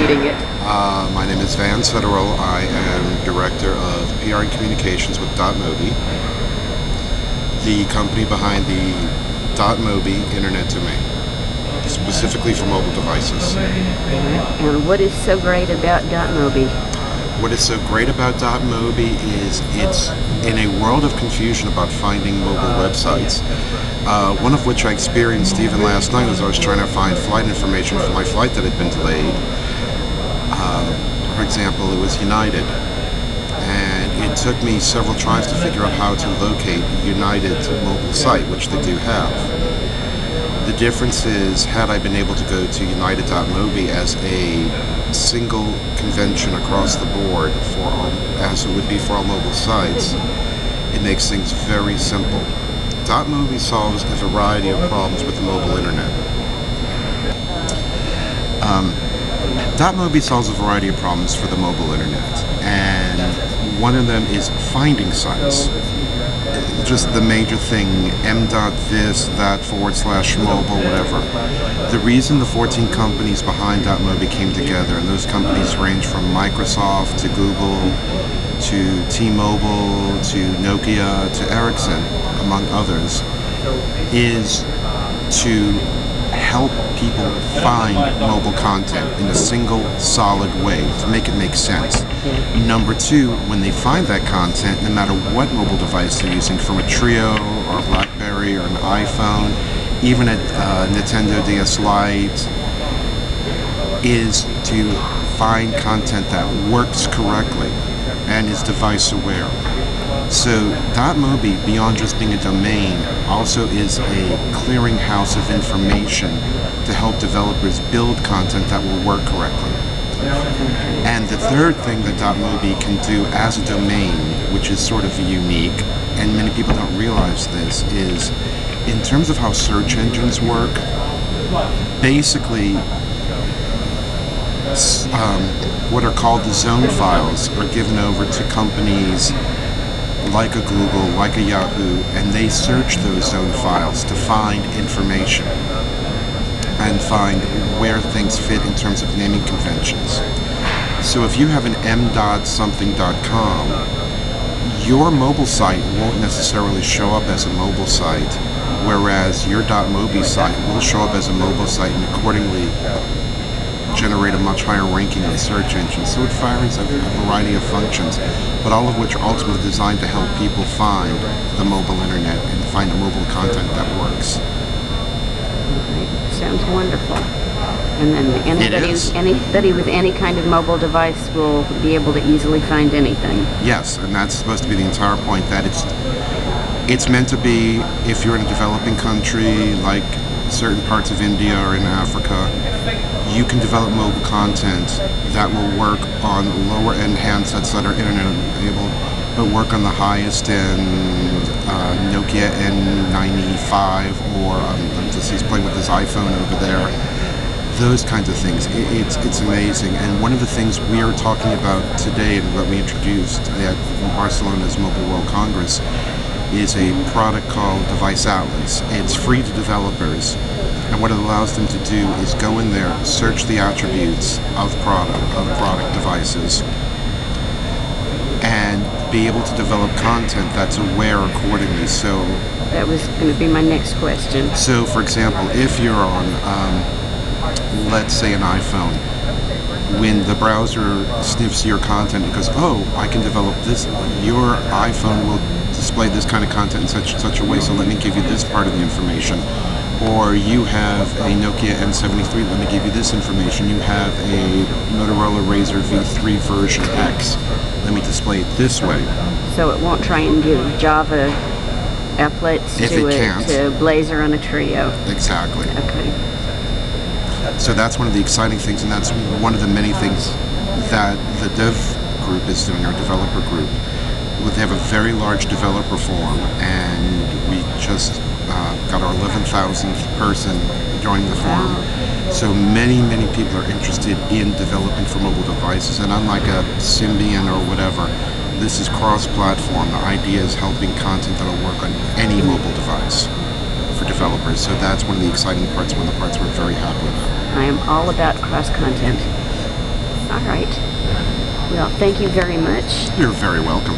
reading it. My name is Van Federal. I am Director of PR and Communications with DotMobi, the company behind the DotMobi Internet Domain, specifically for mobile devices. And what is so great about DotMobi? What is so great about DotMobi is it's in a world of confusion about finding mobile websites, one of which I experienced even last night as I was trying to find flight information for my flight that had been delayed. For example, it was United, and it took me several tries to figure out how to locate United's mobile site, which they do have. The difference is, had I been able to go to United.mobi as a single convention across the board, as it would be for all mobile sites, it makes things very simple. DotMobi solves a variety of problems with the mobile internet. DotMobi solves a variety of problems for the mobile internet, and one of them is finding sites. Just the major thing, m.this, that, / mobile, whatever. The reason the 14 companies behind DotMobi came together, and those companies range from Microsoft to Google to T-Mobile to Nokia to Ericsson, among others, is to help people find mobile content in a single, solid way to make it make sense. Number two, when they find that content, no matter what mobile device they're using, from a Trio or a BlackBerry or an iPhone, even a Nintendo DS Lite, is to find content that works correctly and is device aware. So DotMobi, beyond just being a domain, also is a clearinghouse of information to help developers build content that will work correctly. And the third thing that DotMobi can do as a domain, which is sort of unique, and many people don't realize this, is in terms of how search engines work, basically what are called the zone files are given over to companies like a Google, like a Yahoo, and they search those zone files to find information and find where things fit in terms of naming conventions. So if you have an m.something.com, your mobile site won't necessarily show up as a mobile site, whereas your .mobi site will show up as a mobile site and accordingly generate a much higher ranking in search engines. So it fires a variety of functions, but all of which are ultimately designed to help people find the mobile internet and find the mobile content that works. Sounds wonderful. And then anybody with any kind of mobile device will be able to easily find anything. Yes, and that's supposed to be the entire point, that it's meant to be, if you're in a developing country like certain parts of India or in Africa, you can develop mobile content that will work on lower end handsets that are internet enabled, but work on the highest end Nokia N95, or just he's playing with his iPhone over there. Those kinds of things. It's amazing. And one of the things we are talking about today and what we introduced at Barcelona's Mobile World Congress is a product called Device Atlas. It's free to developers, and what it allows them to do is go in there, search the attributes of product devices, and be able to develop content that's aware accordingly. So that was going to be my next question. So for example, if you're on let's say an iPhone, when the browser sniffs your content, it goes, oh, I can develop this, your iPhone will display this kind of content in such a way, so let me give you this part of the information. Or you have a Nokia N73, let me give you this information. You have a Motorola Razr V3 version X, let me display it this way. So it won't try and give Java applets to Blazor on a Trio. Exactly. Okay. So that's one of the exciting things, and that's one of the many things that the dev group is doing, our developer group. They have a very large developer forum, and we just got our 11,000th person joining the forum. So many people are interested in developing for mobile devices, and unlike a Symbian or whatever, this is cross-platform. The idea is helping content that'll work on any mobile device for developers. So that's one of the exciting parts, one of the parts we're very happy about. I am all about cross-content. All right. Well, thank you very much. You're very welcome.